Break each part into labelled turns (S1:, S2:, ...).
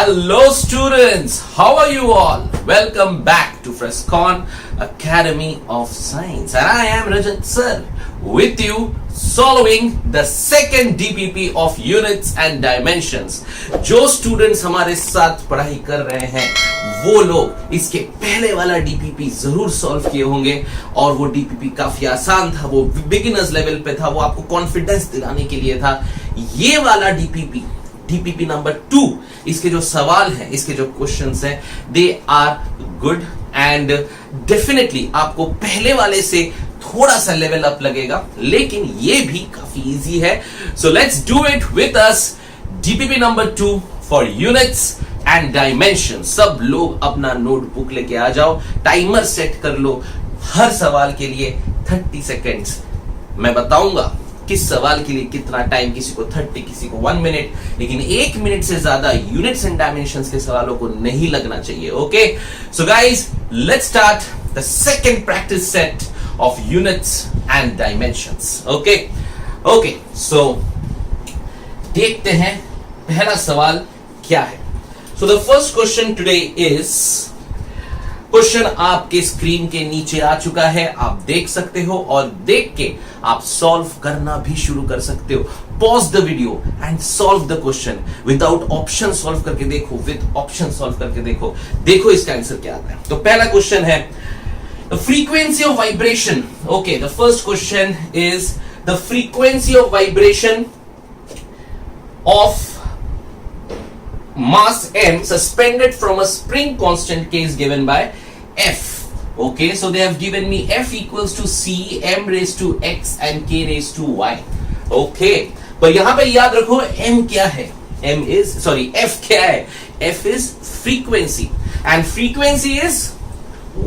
S1: Hello students, how are you all? Welcome back to Frescon Academy of Science and I am Rajat sir with you solving the second DPP of units and dimensions. जो students हमारे साथ पढ़ाई कर रहे हैं वो लोग इसके पहले वाला DPP जरूर सॉल्व किए होंगे और वो DPP काफी आसान था, वो बिगिनर्स लेवल पे था, वो आपको कॉन्फिडेंस दिलाने के लिए था। ये वाला DPP नंबर 2, इसके जो सवाल हैं, इसके जो क्वेश्चंस हैं, they are good and definitely आपको पहले वाले से थोड़ा सा लेवल अप लगेगा, लेकिन ये भी काफी इजी है। So let's do it with us. DPP number 2 for units and dimension. सब लोग अपना नोटबुक लेके आ जाओ, टाइमर सेट कर लो। हर सवाल के लिए 30 सेकेंड्स मैं बताऊंगा किस सवाल के लिए कितना टाइम, किसी को 30, किसी को 1 मिनट, लेकिन 1 मिनट से ज्यादा यूनिट्स एंड डायमेंशंस के सवालों को नहीं लगना चाहिए। Okay, so guys let's start the second practice set of units and dimensions. Okay, so देखते हैं पहला सवाल क्या है। So the first question today is, question आपके स्क्रीन के नीचे आ चुका है, आप देख सकते हो और देख के आप सॉल्व करना भी शुरू कर सकते हो। Pause the video and solve the question without option. Solve करके देखो, विद ऑप्शन सॉल्व करके देखो इसका आंसर क्या आता है। तो पहला क्वेश्चन है the frequency of vibration. Okay, the first question is the frequency of vibration of mass m suspended from a spring constant k is given by f. Okay, so they have given me f equals to c m raised to x and k raised to y. Okay, पर यहां पे याद रखो m क्या है, f क्या है, f is frequency and frequency is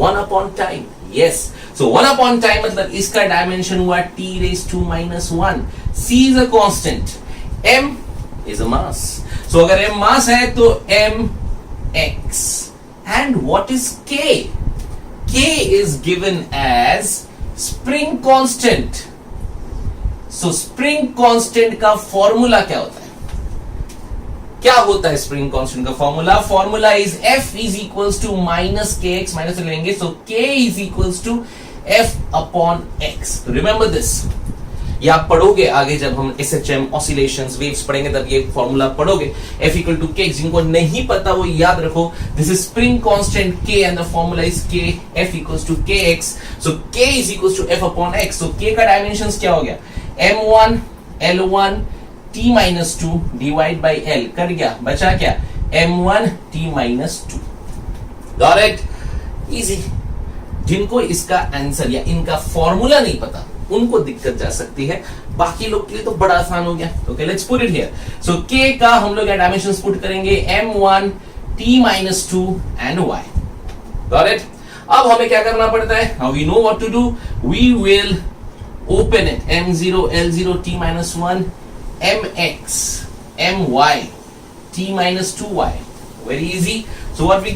S1: 1 upon time. Yes, so 1 upon time मतलब इसका डायमेंशन हुआ t raised to -1. c is a constant, m is a mass. So अगर m mass है तो m x and what is k? K is given as spring constant. So spring constant का formula क्या होता है? क्या होता है स्प्रिंग कांस्टेंट का formula? Formula is f is equals to minus kx, minus लेंगे, so k is equals to f upon x. Remember this. ये आप पढ़ोगे आगे जब हम SHM ऑसिलेशंस वेव्स पढ़ेंगे तब ये फॉर्मूला पढ़ोगे। F इक्वल टू K, जिनको नहीं पता वो याद रखो, this is spring constant K and the formula is K, F equals to KX, so K is equals to F upon X। So K का डायमेंशंस क्या हो गया, M1 L1 T-2 divide by L, कर गया, बचा क्या, M1 T-2। Got it? Easy. जिनको इसका आंसर या इनका फॉर्मूला नहीं पता उनको दिक्कत जा सकती है, बाकी लोग के लिए तो बड़ा आसान हो गया। Okay, let's put it here. So K का हम लोग डायमेंशंस पुट करेंगे, M1 T-2 and Y। Got it? अब हमें क्या करना पड़ता है, now we know what to do, we will open it, M0 L0 T-1 MX My T-2Y, very easy. So what we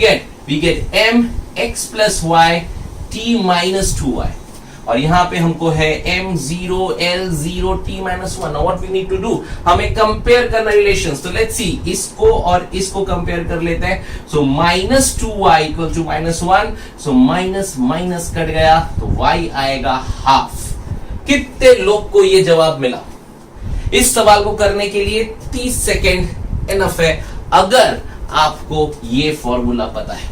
S1: get MX plus Y T-2Y, और यहां पे हमको है M0 L0 T-1। What we need to do, हमें compare करना relations. तो let's see, इसको और इसको कंपेयर कर लेते हैं। So -2y equal to -1, so minus minus cut गया तो y आएगा हाफ। कितने लोग को ये जवाब मिला? इस सवाल को करने के लिए 30 सेकेंड इनफ है अगर आपको ये फॉर्मूला पता है।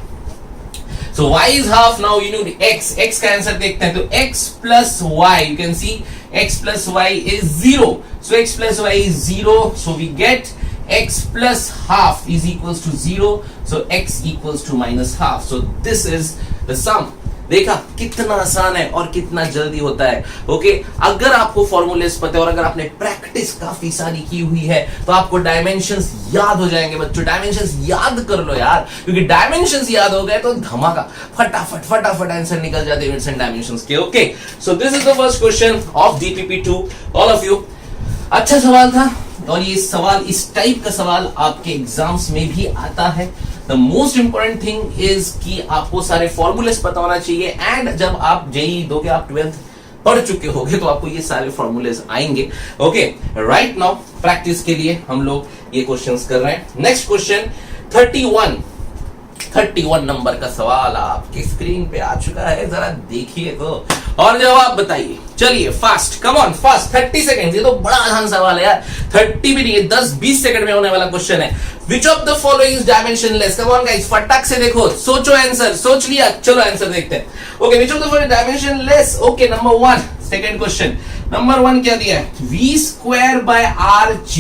S1: So y is half. Now you know x का आंसर देखते हैं, तो x plus y, you can see x plus y is 0. So x plus y is 0. So we get x plus half is equals to 0. So x equals to minus half. So this is the sum. देखा कितना आसान है और कितना जल्दी होता है। Okay, अगर आपको फॉर्मूलेस पता है और अगर आपने प्रैक्टिस काफी सारी की हुई है तो आपको डायमेंशंस याद हो जाएंगे। बच्चों डायमेंशंस याद कर लो यार, क्योंकि डायमेंशंस याद हो गए तो धमाका, फटाफट आंसर निकल जाते हैं यूनिट्स एंड डायमेंशंस के। Okay, so this is the first question of DPP 2 all of you. अच्छा सवाल था और ये सवाल, इस टाइप का सवाल आपके एग्जाम्स में भी आता है। The most important thing is कि आपको सारे फॉर्मूलेस पता होना चाहिए, एंड जब आप जेई दोगे, आप 12th पढ़ चुके होगे तो आपको ये सारे फॉर्मूलेस आएंगे। ओके, राइट नाउ प्रैक्टिस के लिए हम लोग ये क्वेश्चंस कर रहे हैं। नेक्स्ट क्वेश्चन, 31 नंबर का सवाल आपकी स्क्रीन पे आ चुका है, जरा देखिए तो और जवाब बताइए। चलिए fast, come on fast, 30 second. ये तो बड़ा आसान सवाल है यार, 30 भी नहीं है, 10-20 सेकंड में होने वाला क्वेश्चन है। Which of the following is dimensionless? Come on guys, फटाक से देखो, सोचो आंसर, सोच लिया, चलो आंसर देखते हैं। Okay, which of the following dimensionless? Okay, number 1, second question. Number 1 क्या दिया है? v²/rg।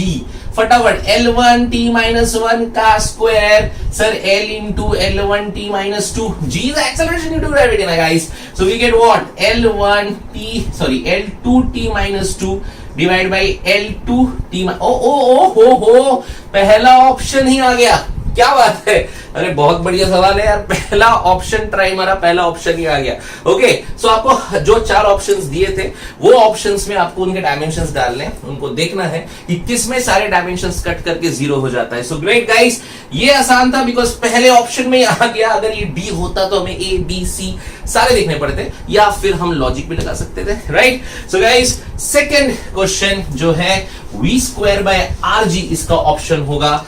S1: फटाफट, L1 t minus 1 का square, sir L into L1 t minus 2, g is the acceleration due to gravity ना guys, so we get what? L2 t minus 2 divided by L2 t हो, पहला option ही आ गया, क्या बात है, अरे बहुत बढ़िया सवाल है यार, पहला ऑप्शन ट्राई मारा, पहला ऑप्शन ही आ गया। ओके, सो आपको जो 4 ऑप्शंस दिए थे वो ऑप्शंस में आपको उनके डायमेंशंस डालने, उनको देखना है कि किसमें सारे डायमेंशंस कट करके 0 हो जाता है। सो ग्रेट गाइस, ये आसान था बिकॉज पहले ऑप्शन में आ गया। अगर ये डी होता तो हमें ए बी सी सारे देखने पड़ते, या फिर हम लॉजिक भी लगा सकते थे, right. So guys, second question जो है v²/rg, इसका ऑप्शन होगा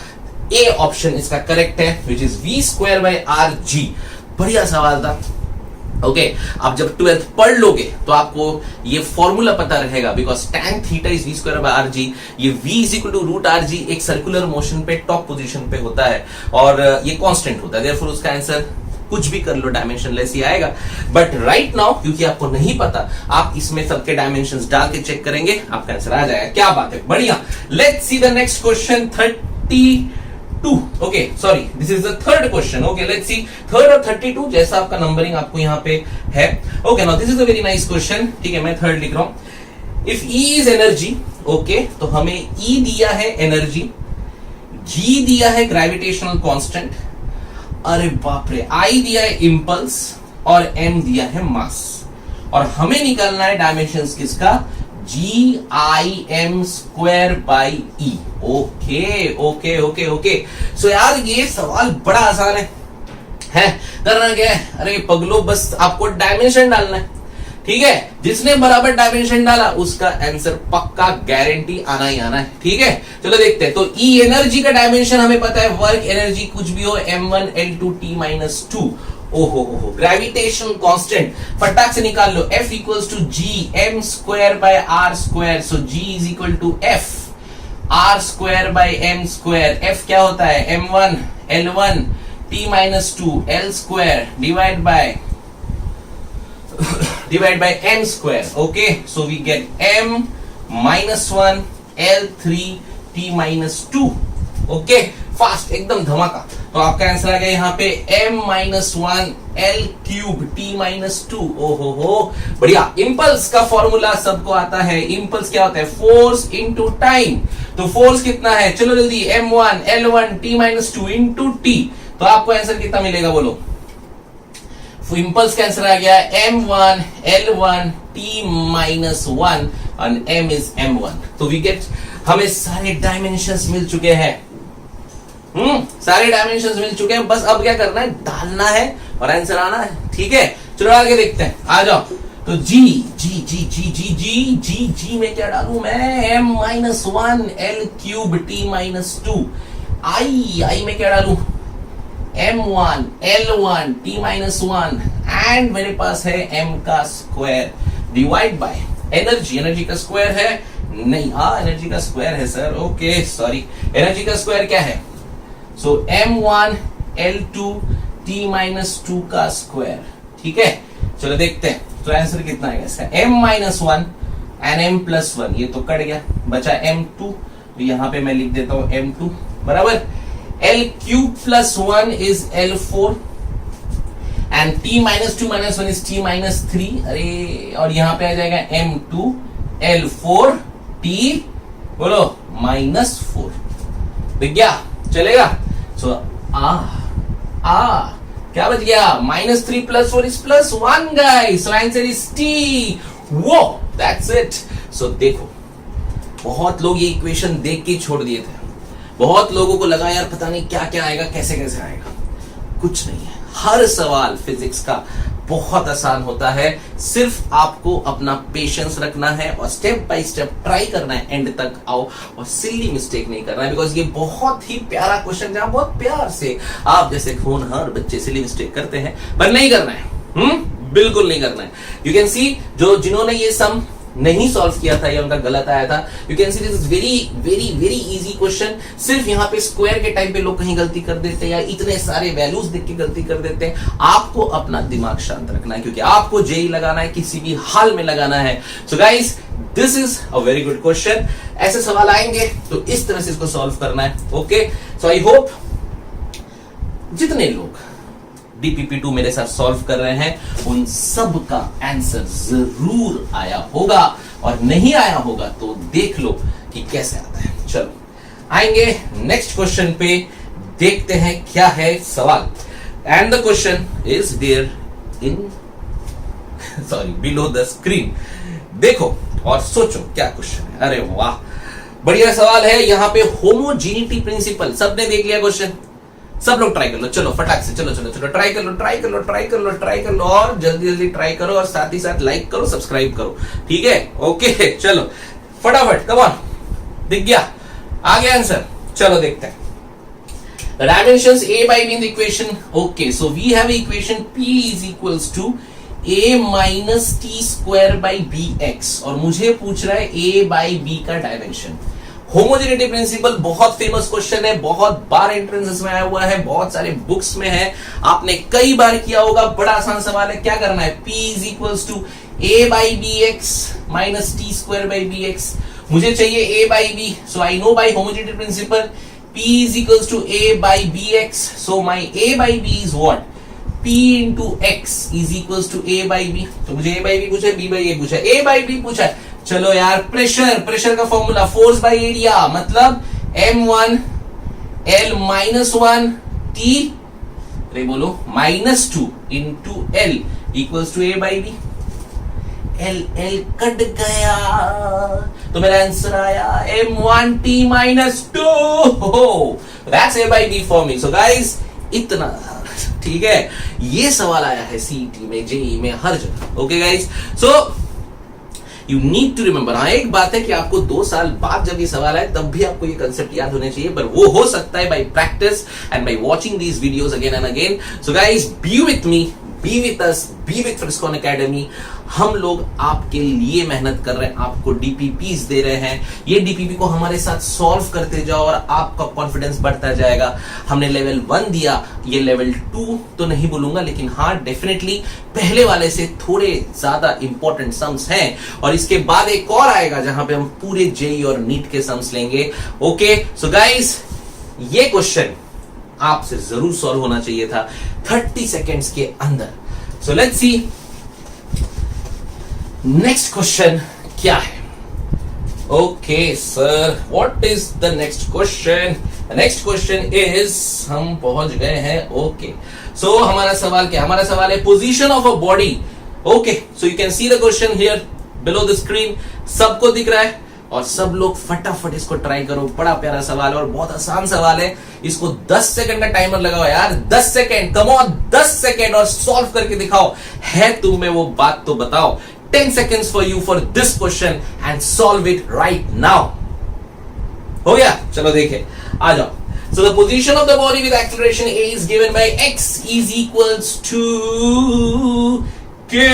S1: ए ऑप्शन, इसका करेक्ट है, विच इज v²/rg। बढ़िया सवाल था। ओके, आप जब 12th पढ़ लोगे तो आपको ये फॉर्मूला पता रहेगा, because tan theta is v²/rg। ये v is equal to √rg एक सर्कुलर मोशन पे टॉप पोजीशन पे होता है और ये कांस्टेंट होता है, देयरफॉर उसका आंसर कुछ भी कर लो डायमेंशनलेस ही आएगा। बट राइट नाउ क्योंकि आपको नहीं पता, आप इसमें सबके डायमेंशंस डाल के चेक करेंगे, आपका आंसर आ जाएगा। क्या बात है, बढ़िया। Let's see the next question, 32। Okay, sorry, this is the third question. Okay, let's see, third और 32 जैसा आपका नंबरिंग आपको यहाँ पे है। Okay, now this is a very nice question. ठीक है, मैं थर्ड लिख रहा हूं। If E is energy, okay, तो हमें E दिया है एनर्जी, G दिया है ग्रेविटेशनल कांस्टेंट, अरे बाप रे, I दिया है इंपल्स और M दिया है मास, और हमें निकालना है डायमेंशंस किसका? GIM²/E। ओके। सो यार ये सवाल बड़ा आसान है करना क्या है? अरे पगलो, बस आपको डायमेंशन डालना है, ठीक है। जिसने बराबर डायमेंशन डाला उसका आंसर पक्का गारंटी आना ही आना है, ठीक है। चलो देखते हैं। तो E एनर्जी का डायमेंशन हमें पता है, वर्क एनर्जी कुछ भी हो, m1 L2 t minus 2। ओहो, ग्रेविटेशनल कांस्टेंट फटाक से निकाल लो, F equals to G(m²/r²), so G is equal to F r²/m²। F क्या होता है? m1 L1 t minus 2 L² divide by m²। Okay, so we get m-1 L3 t minus 2। Okay, fast, एकदम धमाका। तो आपका आंसर आ गया यहाँ पे m-1 L³ t minus 2। ओहो, बढ़िया। इंपल्स का फॉर्मूला सबको आता है। इंपल्स क्या होता है? Force into time. तो फोर्स कितना है? चलो जल्दी, m1 L1 t minus 2 into t। तो आपको आंसर कितना मिलेगा बोलो? इंपल्स का आंसर आ गया m1 L1 t minus 1 और m इज m1। तो वी गेट, हमें सारे डायमेंशंस मिल चुके हैं। सारे डायमेंशंस मिल चुके हैं, बस अब क्या करना है? डालना है और आंसर आना है, ठीक है। चलो आगे देखते हैं, आ जाओ। तो G में क्या डालूं मैं? m-1 L³ t minus 2। I में क्या डालूं? m1 L1 t minus 1 and मेरे पास है m का स्क्वायर डिवाइड बाय एनर्जी का स्क्वायर है, नहीं, एनर्जी का स्क्वायर है सर, ओके सॉरी, एनर्जी का स्क्वायर क्या है? सो m1 L2 t minus 2 का स्क्वायर, ठीक है। चलो देखते हैं, तो आंसर कितना आएगा इसका? m-1 एंड m+1, ये तो कट गया, बचा m2, तो यहां पे मैं लिख देता हूं m2 बराबर L³ + 1 is L4 and t minus 2 minus 1 is t minus 3। अरे, और यहां पे आ जाएगा m2 L4 t बोलो -4। दिख गया? चलेगा? सो क्या बच गया? -3 + 4 is +1 guys, so answer is t। वो that's it। so देखो, बहुत लोग ये इक्वेशन देख के छोड़ दिए थे, बहुत लोगों को लगा यार पता नहीं क्या क्या आएगा, कैसे कैसे आएगा। कुछ नहीं है, हर सवाल फिजिक्स का बहुत आसान होता है, सिर्फ आपको अपना पेशेंस रखना है और स्टेप बाय स्टेप ट्राई करना है, एंड तक आओ और सिली मिस्टेक नहीं करना है, बिकॉज ये बहुत ही प्यारा क्वेश्चन जहां बहुत प्यार से आप जैसे होनहार बच्चे सिली मिस्टेक करते हैं, पर नहीं करना है, बिल्कुल नहीं करना है। यू कैन सी जिन्होंने ये सम नहीं सॉल्व किया था या उनका गलत आया था, you can see this is very very very easy question. सिर्फ यहाँ पे स्क्वायर के टाइम पे लोग कहीं गलती कर देते हैं या इतने सारे वैल्यूज देख के गलती कर देते हैं। आपको अपना दिमाग शांत रखना है क्योंकि आपको जेई लगाना है, किसी भी हाल में लगाना है। So guys, this is a very good question. ऐसे सवाल आएंगे तो इस तरह से इसको सॉल्व करना है। ओके, सो आई होप जितने लोग DPP2 मेरे साथ सॉल्व कर रहे हैं उन सब का आंसर जरूर आया होगा, और नहीं आया होगा तो देख लो कि कैसे आता है। चलो आएंगे नेक्स्ट क्वेश्चन पे, देखते हैं क्या है सवाल। And the question is there in below the screen. देखो और सोचो क्या क्वेश्चन है। अरे वाह, बढ़िया सवाल है। यहां पे होमोजेनिटी प्रिंसिपल सबने देख लिया क्वेश्चन, सब लोग ट्राई कर लो, चलो फटाक से, चलो चलो चलो ट्राई कर लो, ट्राई कर लो, ट्राई कर लो, ट्राई कर लो, और जल्दी जल्दी ट्राई करो, और साथ ही साथ लाइक करो, सब्सक्राइब करो, ठीक है? ओके, चलो फटाफट, कम ऑन, दिख गया, आ गया आंसर। चलो देखते हैं dimensions a by b in the equation. Okay, so we have equation p is equals to a minus t square by bx, और मुझे पूछ रहा है a by b का डायमेंशन। होमोजेनिटी प्रिंसिपल बहुत फेमस क्वेश्चन है, बहुत बार एंट्रेंसेस में आया हुआ है, बहुत सारे बुक्स में है, आपने कई बार किया होगा। बड़ा आसान सवाल है, क्या करना है? p is equals to a by bx minus t square by bx। मुझे चाहिए a by b, so I know by homogeneity principle p is equals to a by bx, so my a by b is what? p into x is equals to a by b। तो मुझे a by b पूछा है, b by a पूछा है, a by b पूछा है। चलो यार, प्रेशर का फॉर्मूला फोर्स बाय एरिया, मतलब m1 l माइनस 1 t, अरे बोलो, minus 2 into l equals to a by B. l cut गया तो मेरा आंसर आया m1 t minus 2। That's a by B for me. So guys, इतना ठीक है, ये सवाल आया है सीईटी में, जेई में, हर जगह। Okay guys, so you need to remember. हाँ, एक बात है कि आपको 2 साल बाद जब ये सवाल आए तब भी आपको ये कंसेप्ट याद होने चाहिए, पर वो हो सकता है by practice and by watching these videos again and again. So guys, be with me, be with us, be with Friscon academy. हम लोग आपके लिए मेहनत कर रहे हैं, आपको डीपीपीस दे रहे हैं। ये डीपीपी को हमारे साथ सॉल्व करते जाओ और आपका कॉन्फिडेंस बढ़ता जाएगा। हमने लेवल 1 दिया, ये लेवल 2 तो नहीं बोलूंगा, लेकिन हाँ डेफिनेटली पहले वाले से थोड़े ज्यादा इंपॉर्टेंट सम्स हैं, और इसके बाद एक और आएगा जहां पे हम पूरे जेई और नीट के सम्स लेंगे। ओके, सो गाइस, ये क्वेश्चन आपसे जरूर सॉल्व होना चाहिए था 30 सेकेंड्स के अंदर। So let's see next question क्या है। Okay sir, what is the next question? Next question is, हम पहुंच गए हैं। ओके, सो हमारा सवाल क्या? हमारा सवाल है position of a body. Okay, so you can see the question here below the screen. सबको दिख रहा है, और सब लोग फटाफट इसको ट्राई करो। बड़ा प्यारा सवाल है और बहुत आसान सवाल है। इसको 10 सेकंड का टाइमर लगाओ यार, 10 सेकंड, कम ऑन, 10 सेकंड, और सॉल्व करके दिखाओ। है तुम में वो बात तो बताओ। 10 seconds for you for this question and solve it right now. हो गया? चलो देखें, आ जाओ। So the position of the body with acceleration a is given by x is equals to k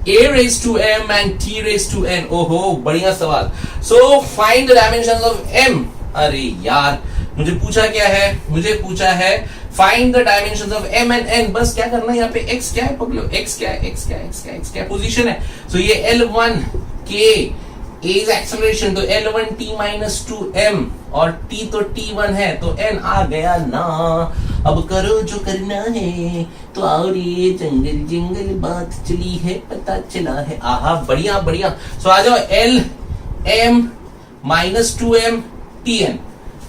S1: a raised to m and t raised to n. ओहो, बढ़िया सवाल। So find the dimensions of m. अरे यार, मुझे पूछा क्या है? मुझे पूछा है find the dimensions of m and n। बस क्या करना है यहाँ पे? x क्या है पगलो? x क्या है? x क्या है? x क्या है? x क्या है? पोजीशन है। सो ये L1 k a is acceleration, तो L1 t minus 2m, और t तो t1 है, तो n आ गया ना। अब करो जो करना है, तो और ये जंगल जंगल बात चली है, पता चला है। आहा, बढ़िया बढ़िया। सो आ जाओ, L m minus 2m tn,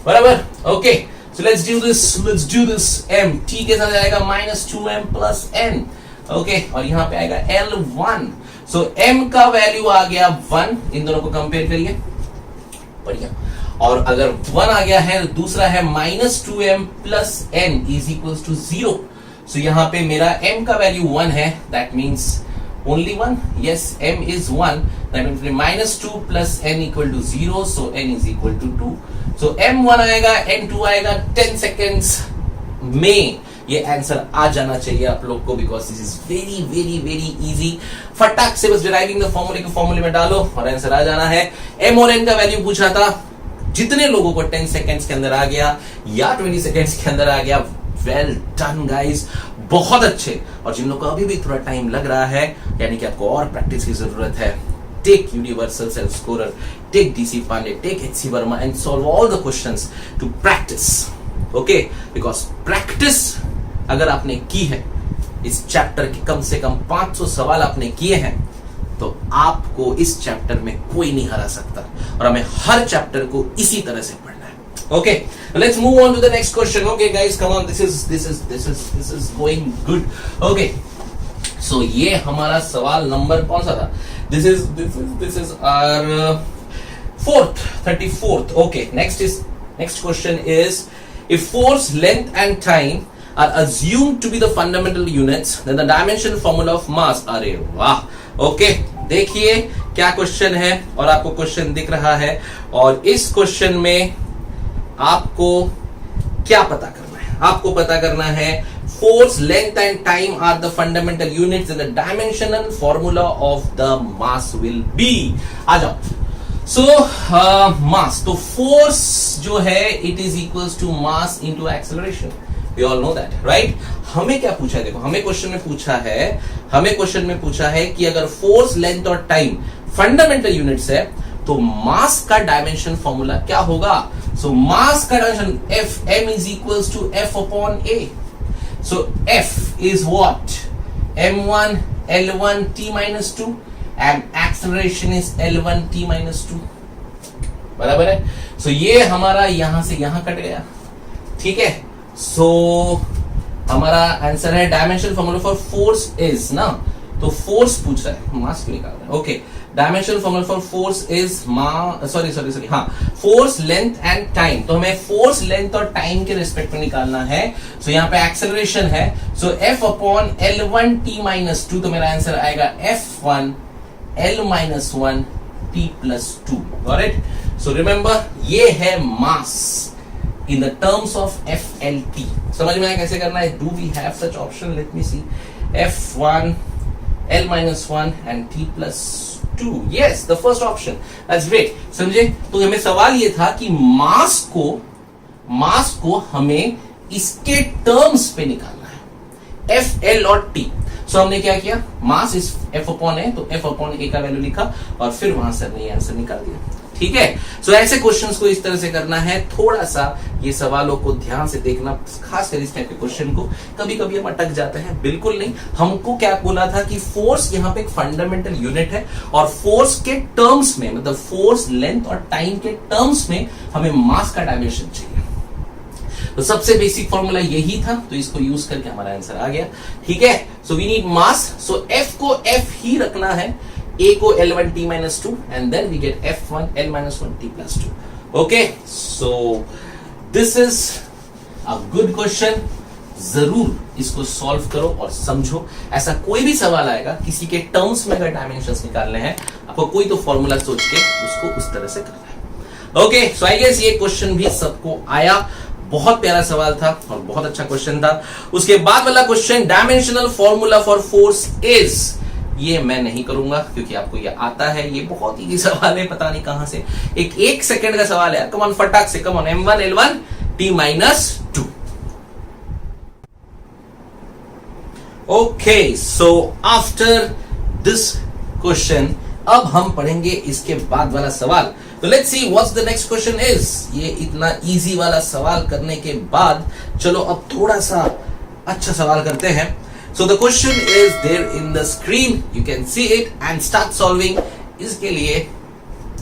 S1: बराबर। Okay, so let's do this। m t के साथ आएगा minus 2m plus n। Okay, और यहाँ पे आएगा L1। so m का वैल्यू आ गया 1, इन दोनों को कंपेयर करिए, बढ़िया। और अगर 1 आ गया है, दूसरा है minus 2m plus n is equals to 0। सो यहाँ पे मेरा m का वैल्यू 1 है, that means only 1. Yes, m is 1. That means -2 plus n equal to 0. So n is equal to 2. So m1 आएगा, n2 आएगा. 10 seconds में ये आंसर आ जाना चाहिए आप लोग को, because this is very very very easy. फटाक से बस डिराइविंग द फॉर्मूले के फॉर्मूले में डालो और आंसर आ जाना है. m और n का वैल्यू पूछा था. जितने लोगों को 10 सेकेंड्स के अंदर आ गया या 20 सेकेंड्स के अंदर आ गया, वेल डन गाइस, बहुत अच्छे. और जिन लोगों को अभी भी थोड़ा टाइम लग रहा है, यानी कि आपको और प्रैक्टिस की जरूरत है, take universal self scorer, take DC Pande, take HC Verma and solve all the questions to practice. Okay, because practice अगर आपने की है, इस चैप्टर के कम से कम 500 सवाल आपने किए हैं, तो आपको इस चैप्टर में कोई नहीं हरा सकता. और हमें हर चैप्टर को इसी तरह से पढ़ना है. Okay, let's move on to the next question. Okay, guys, come on. This is going good. Okay, so ये हमारा सवाल नंबर कौन सा था? This is our 34th. Okay, next question is, if force, length, and time are assumed to be the fundamental units, then the dimensional formula of mass. अरे वाह. Okay, देखिए क्या क्वेश्चन है, और आपको क्वेश्चन दिख रहा है, और इस क्वेश्चन में आपको क्या पता करना है? आपको पता करना है force, length and time are the fundamental units and the dimensional formula of the mass will be. आ जाओ. सो मास, तो फोर्स जो है it is equals to mass into acceleration. We all know that, right? हमें क्या पूछा है? देखो, हमें क्वेश्चन में पूछा है कि अगर फोर्स, लेंथ और टाइम फंडामेंटल यूनिट्स है, तो मास का डायमेंशन फॉर्मूला क्या होगा? सो मास का dimension F, m is equals to F upon A. So F is what? m1 L1 t minus 2 and acceleration is L1 t minus 2. बराबर है? सो ये हमारा यहां से यहां कट गया. ठीक है, सो हमारा आंसर है dimension formula for force is ना, तो फोर्स पूछ रहा है, मास क्यों निकाल रहा है? Okay, dimensional formula for force is sorry force, length and time. तो हमें फोर्स, लेंथ और टाइम के रिस्पेक्ट में निकालना है. सो यहाँ पे एक्सेलरेशन है, so F upon L1 t minus 2. तो मेरा आंसर आएगा F1 L minus 1 t plus 2. Alright, so remember ये है mass in the terms of FLT. समझ में आया कैसे करना है? Do we have such option? Let me see. F1 L minus 1 and t plus 2. Yes, the first option. That's great. समझे? तो हमें सवाल ये था कि मास को हमें इसके टर्म्स पे निकालना है, F, L और T. सो हमने क्या किया? Mass is F upon A, तो F अपॉन A का वैल्यू लिखा और फिर वहां से हमने आंसर निकाल दिया. ठीक है, सो ऐसे क्वेश्चंस को इस तरह से करना है. थोड़ा सा ये सवालों को ध्यान से देखना, खासकर इस टाइप के क्वेश्चन को. कभी कभी हम अटक जाते हैं, बिल्कुल नहीं. हमको क्या बोला था कि फोर्स यहाँ पे एक फंडामेंटल यूनिट है, और फोर्स के टर्म्स में, मतलब फोर्स, लेंथ और टाइम के टर्म्स में हमें मास का डायमेंशन चाहिए. तो सबसे बेसिक फॉर्मूला यही था, तो इसको यूज करके हमारा आंसर आ गया. ठीक है, so we need mass. So F को F ही रखना है, A को L1 t minus 2 and then we get F1 L minus 1 t plus 2. Okay, so this is a good question. जरूर इसको सॉल्व करो और समझो. ऐसा कोई भी सवाल आएगा, किसी के टर्म्स में अगर डायमेंशंस निकालने हैं, आपको कोई तो फॉर्मूला सोच के उसको उस तरह से करना है. ओके, सो आई गेस ये क्वेश्चन भी सबको आया. बहुत प्यारा सवाल था और बहुत अच्छा क्वेश्चन था. उसके बाद वाला question, dimensional formula for force is, ये मैं नहीं करूंगा क्योंकि आपको ये आता है. ये बहुत ही सवाल है, पता नहीं कहां से. एक सेकंड का सवाल है. कम ऑन, फटाक से, come on. m1 L1 t minus 2. Okay, so after this question अब हम पढ़ेंगे इसके बाद वाला सवाल. तो let's see what's the next question is. ये इतना इजी वाला सवाल करने के बाद चलो अब थोड़ा सा अच्छा सवाल करते हैं. So the question is there in the screen. You can see it and start solving. इसके लिए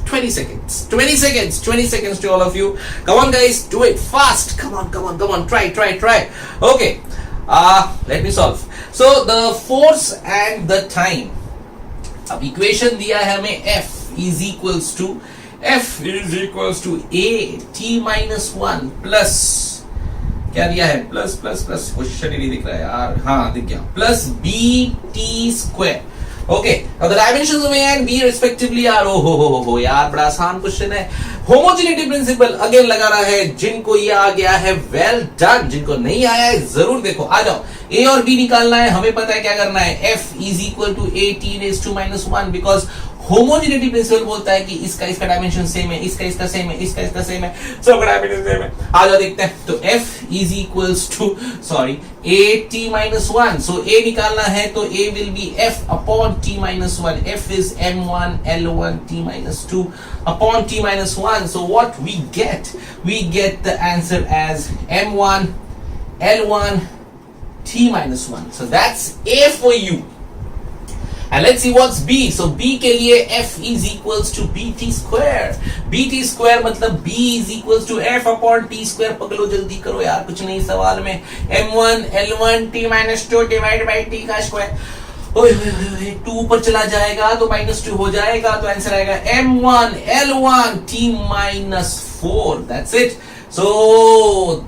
S1: 20 seconds. 20 seconds. 20 seconds to all of you. Come on, guys, do it fast. Come on. Try. Okay. Let me solve. So the force and the time. अब equation दिया है हमें. F is equals to A t minus 1 plus क्या दिया है, plus plus plus, question ही नहीं दिख रहा है यार, हाँ दिख गया, plus B T square. Okay, now the dimensions of A and B respectively are, हो यार बड़ा आसान क्वेश्चन है। होमोजेनिटी प्रिंसिपल अगेन लगा रहा है, जिनको ये आ गया है वेल डन, जिनको नहीं आया है जरूर देखो, आ जाओ। A और B निकालना है, हमें पता है क्या करना है, F is equal to A T raise to minus 1, because homogeneity principle बोलता है कि इसका डायमेंशन सेम है, इसका सेम है, इसका सेम है, सबका डायमेंशन सेम है। आ जाओ देखते हैं, तो F is equals to sorry AT minus 1, so A निकालना है तो A will be F upon T minus 1, F is M1 L1 T minus 2 upon T minus 1, so what we get the answer as M1 L1 T minus 1, so that's A for you. And let's see what's B. So B के लिए F is equals to BT square. BT square मतलब B is equals to F upon T square. पकड़ो जल्दी करो यार, कुछ नहीं सवाल में। M1 L1 T minus 2 divided by T का स्क्वायर। ओए 2 ऊपर चला जाएगा तो -2 हो जाएगा, तो आंसर आएगा M1 L1 T minus 4. That's it. So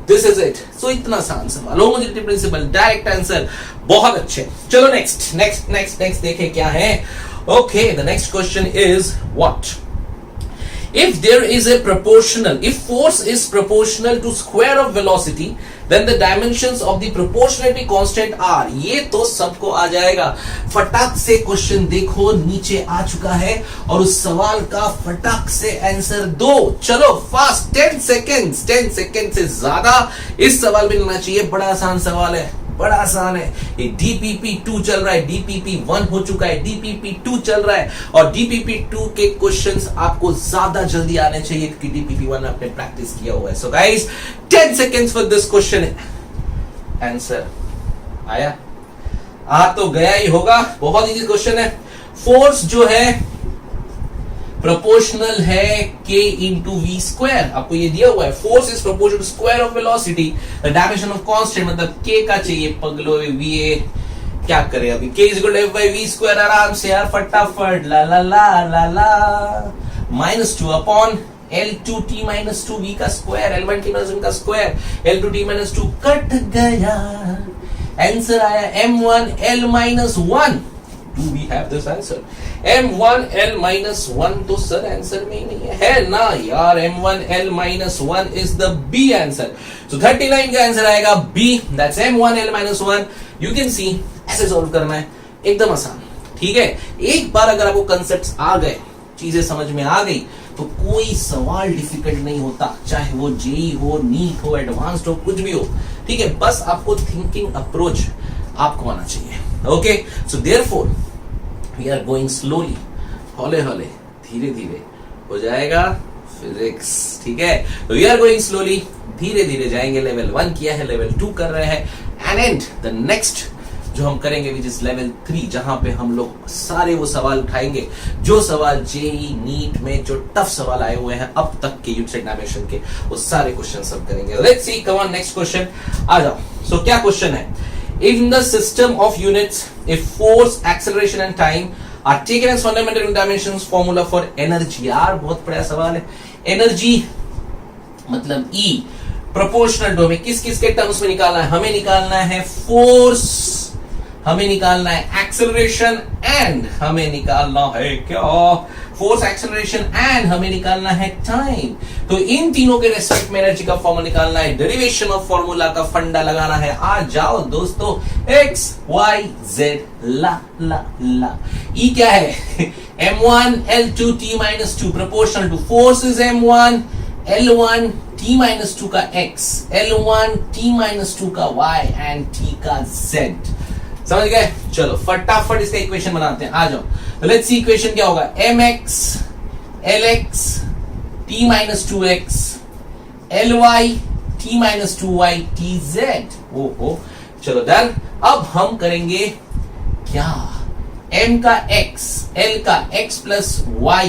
S1: this is it. So इतना आसान सवाल, होमोजेनिटी प्रिंसिपल, डायरेक्ट आंसर, बहुत अच्छे। चलो नेक्स्ट देखें क्या है। Okay, the next question is what if there is a proportional, if force is proportional to square of velocity, then the dimensions of the proportionality constant are, ये तो सबको आ जाएगा। फटाक से क्वेश्चन देखो, नीचे आ चुका है और उस सवाल का फटाक से आंसर दो। चलो फास्ट, 10 सेकेंड से ज्यादा इस सवाल में लेना चाहिए। बड़ा आसान सवाल है, बड़ा आसान है। ये DPP2 चल रहा है, DPP1 हो चुका है, DPP2 चल रहा है, और DPP2 के क्वेश्चंस आपको ज्यादा जल्दी आने चाहिए क्योंकि DPP1 आपने प्रैक्टिस किया हुआ है। So guys 10 seconds for this question. Answer आया? आ तो गया ही होगा, बहुत इजी क्वेश्चन है। फोर्स जो है प्रोपोर्शनल है k इंटू वी स्क्वायर, आपको ये दिया हुआ है। Force is proportional to square of velocity, the dimension of constant मतलब k का चाहिए, पगलो वी क्या करे अभी, k is equal to f by V square, आराम से यार फटाफट, ला ला ला ला ला, -2 upon L2 t minus 2 v का स्क्वायर, L1 t माइनस 1 का square, L2 t minus 2 cut गया, आंसर आया M1 L minus 1। Do we have this answer? M1 L minus 1 तो सर आंसर में ही नहीं है ना यार, M1 L minus 1 is the B answer. So 39 का आंसर आएगा B, that's M1 L minus 1. You can see ऐसे सॉल्व करना है, एकदम आसान, ठीक है। एक बार अगर आपको कंसेप्ट्स आ गए, चीजें समझ में आ गई, तो कोई सवाल डिफिकल्ट नहीं होता, चाहे वो जेई हो, नीट हो, एडवांस्ड हो, कुछ भी हो, ठीक है। बस आपको थिंकिंग अप्रोच आपको आना चाहिए। Okay, so therefore we are going slowly, हौले हौले, धीरे धीरे हो जाएगा फिजिक्स, ठीक है। तो वी आर गोइंग स्लोली, धीरे धीरे जाएंगे। लेवल 1 किया है, लेवल 2 कर रहे हैं, एंड द नेक्स्ट जो हम करेंगे विच इज लेवल 3, जहां पे हम लोग सारे वो सवाल उठाएंगे जो सवाल जेई नीट में जो टफ सवाल आए हुए हैं अब तक के यूनिट डायमेंशन के, वो सारे क्वेश्चन सब करेंगे। Let's see, come on, next question आ जाओ। सो क्या क्वेश्चन है, in the system of units if force, acceleration and time are taken as fundamental dimensions, formula for energy। यार बहुत बड़ा सवाल है। एनर्जी मतलब E प्रोपोर्शनल टू, हमें किस किस के टर्म्स में निकालना है, हमें निकालना है फोर्स, हमें निकालना है एक्सेलरेशन, एंड हमें निकालना है क्या, फोर्स, एक्सेलरेशन एंड हमें निकालना है टाइम। तो इन तीनों के रेस्पेक्ट में एनर्जी का फॉर्मूला निकालना है, डेरिवेशन ऑफ फॉर्मूला का फंडा लगाना है। आ जाओ दोस्तों, एक्स वाई जेड, ला ला ला। ई क्या है, M1 L2 T minus 2 proportional to force is M1 L1 T minus 2 का X, L1 T minus 2 का Y एंड T का Z। समझ गए? चलो फटाफट इसका इक्वेशन बनाते हैं, आ जाओ। तो लेट्स सी इक्वेशन क्या होगा, mx lx t minus 2x ly t minus 2y tz। ओहो, चलो डन। अब हम करेंगे क्या, m का x, l का x प्लस y,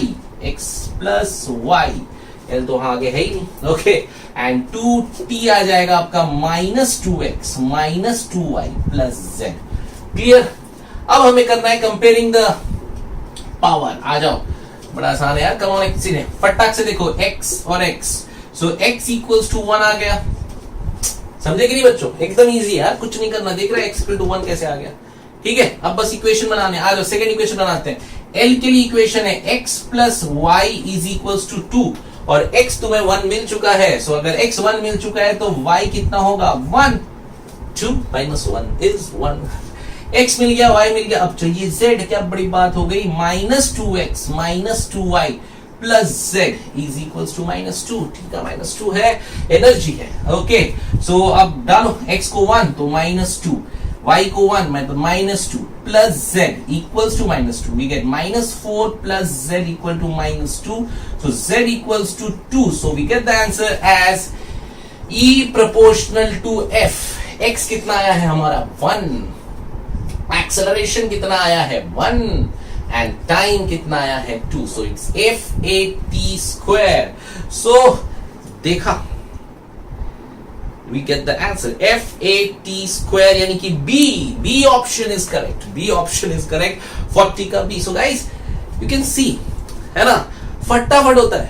S1: l तो वहां आगे है ही नहीं, ओके, एंड 2t आ जाएगा आपका -2x minus 2y plus z। Clear? अब हमें करना है कंपेयरिंग द पावर। आ जाओ, बड़ा आसान है यार, कम ऑन, किसी ने फटाक से देखो x और x, so x equals to 1 आ गया, समझे कि नहीं बच्चों? एकदम इजी है यार, कुछ नहीं करना। देख रहे हैं x इक्वल टू 1 कैसे आ गया। ठीक है, अब बस इक्वेशन बनाने आ जाओ। सेकंड इक्वेशन बनाते हैं। l के लिए इक्वेशन है x plus Y is equals to 2 और x तुम्हें 1 मिल चुका है। सो अगर x 1 मिल चुका है तो y कितना होगा? 1। 2 माइनस 1 इज 1। x मिल गया, y मिल गया। अब चाहिए z। क्या बड़ी बात हो गई? Minus 2x minus 2y plus z is equals to minus 2। ठीक है, माइनस 2 है, एनर्जी है। ओके, सो अब डालो x को 1 तो माइनस 2, y को 1 मतलब minus 2 plus z equals to minus 2। We get minus 4 plus z equal to minus 2। So z equals to 2। So we get the answer as e proportional to f। x कितना आया है हमारा? 1। Acceleration कितना आया है? 1 and time कितना आया है? 2। So it's f(a)t square. सो देखा, we get the answer f(a)t square यानी कि B option is correct. B option is correct, 40 का B। So guys you can see, है ना, फटाफट होता है,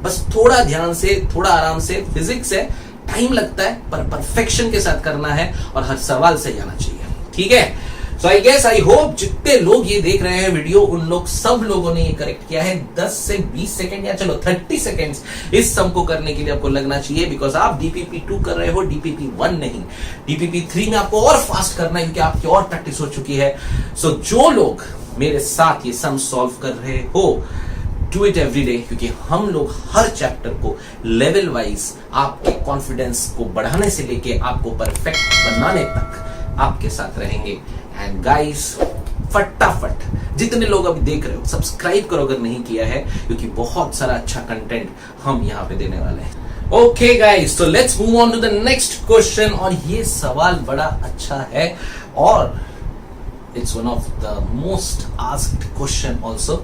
S1: बस थोड़ा ध्यान से, थोड़ा आराम से। फिजिक्स है, टाइम लगता है, पर परफेक्शन के साथ करना है और हर सवाल सही आना चाहिए। ठीक है, so I guess, I hope जितने लोग ये देख रहे हैं वीडियो, उन लोग सब लोगों ने ये करेक्ट किया है। 10 से 20 सेकंड या चलो 30 सेकंड्स इस सम को करने के लिए आपको लगना चाहिए, बिकॉज आप DPP2 कर रहे हो, DPP1 नहीं। DPP3 में आपको और फास्ट करना है क्योंकि आपकी और प्रैक्टिस हो चुकी है। सो जो लोग मेरे साथ ये सम सॉल्व कर रहे हो, डू इट एवरी डे, क्योंकि हम लोग हर चैप्टर को लेवल वाइज आपके कॉन्फिडेंस को बढ़ाने से लेके आपको परफेक्ट बनाने तक आपके साथ रहेंगे। एंड गाइस, फटाफट जितने लोग अभी देख रहे हो सब्सक्राइब करो अगर नहीं किया है, क्योंकि बहुत सारा अच्छा कंटेंट हम यहाँ पे देने वाले हैं। Okay guys, so let's move on to the next question. और ये सवाल बड़ा अच्छा है और it's one of the most asked question also.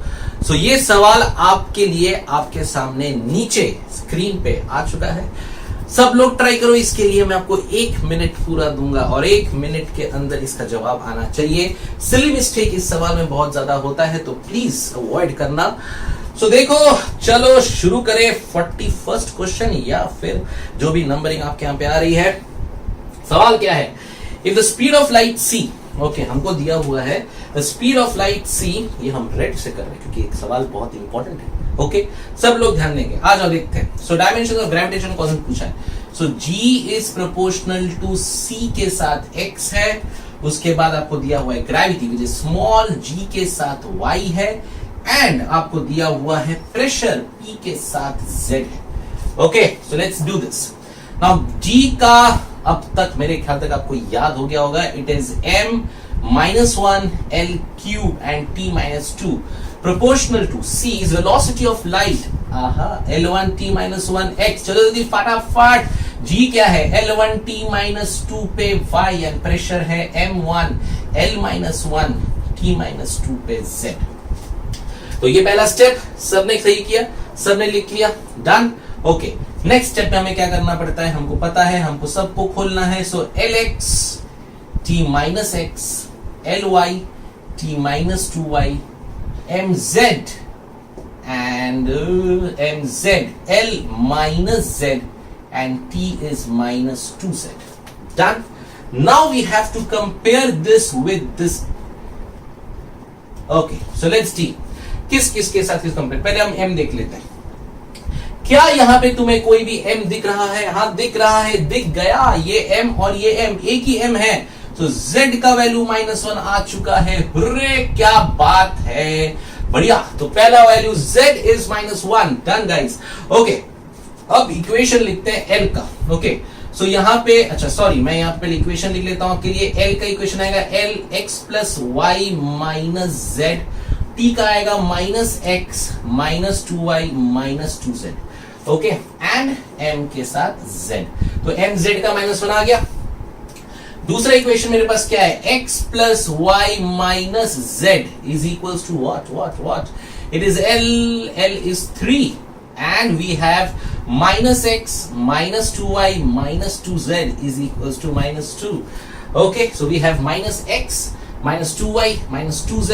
S1: सो ये सवाल आपके लिए आपके सामने नीचे स्क्रीन पे आ चुका है। सब लोग ट्राई करो। इसके लिए मैं आपको 1 मिनट पूरा दूंगा और 1 मिनट के अंदर इसका जवाब आना चाहिए। सिली मिस्टेक इस सवाल में बहुत ज्यादा होता है, तो प्लीज अवॉइड करना। सो देखो, चलो शुरू करें 41st क्वेश्चन, या फिर जो भी नंबरिंग आपके यहाँ पे आ रही है। सवाल क्या है? If the speed of light c, okay, हमको दिया हुआ है the speed of light c। ये हम रेड से कर रहे हैं क्योंकि एक सवाल बहुत इंपॉर्टेंट है। ओके, सब लोग ध्यान देंगे। आ जाओ देखते हैं। So dimension of gravitation question पूछा है। So g is proportional to c के साथ x है। उसके बाद आपको दिया हुआ है gravity which is small g के साथ y है, एंड आपको दिया हुआ है प्रेशर p के साथ z है। Okay, so let's do this now. g का अब तक मेरे ख्याल तक आपको याद हो गया होगा, it is m-1 l³ and t-2 proportional to c is velocity of light, l1t-1 x। चलो जल्दी फटाफट, g क्या है? l1t-2 पे y एंड प्रेशर है m1 l-1 t-2 पे z। तो ये पहला स्टेप सबने सही किया, सबने लिख लिया, डन। ओके, नेक्स्ट स्टेप में हमें क्या करना पड़ता है? हमको पता है, हमको सबको खोलना है। सो lx t-x ly t-2y mz and mz l minus z and t is minus 2z. Done. Now we have to compare this with this. Okay, so let's see किस किस के साथ किस कंपेयर। पहले हम m देख लेते हैं। क्या यहाँ पे तुम्हें कोई भी m दिख रहा है? हाँ दिख रहा है, दिख गया। ये m और ये m एक ही m है। तो z का वैल्यू -1 आ चुका है। हुर्रे, क्या बात है, बढ़िया। तो पहला value z is -1। Done guys. Okay, अब इक्वेशन लिखते हैं l का। ओके, सो यहाँ पे, अच्छा सॉरी, मैं यहाँ पे इक्वेशन लिख लेता हूँ आपके लिए। l का इक्वेशन आएगा lx + y - z, t का आएगा -x -2y -2z। Okay, and m के साथ z। तो mz का -1 आ गया। दूसरा इक्वेशन मेरे पास क्या है? x + y - z is equals to what? It is l is 3 and we have -x -2y -2z is equals to -2. Okay, so we have -x -2y -2z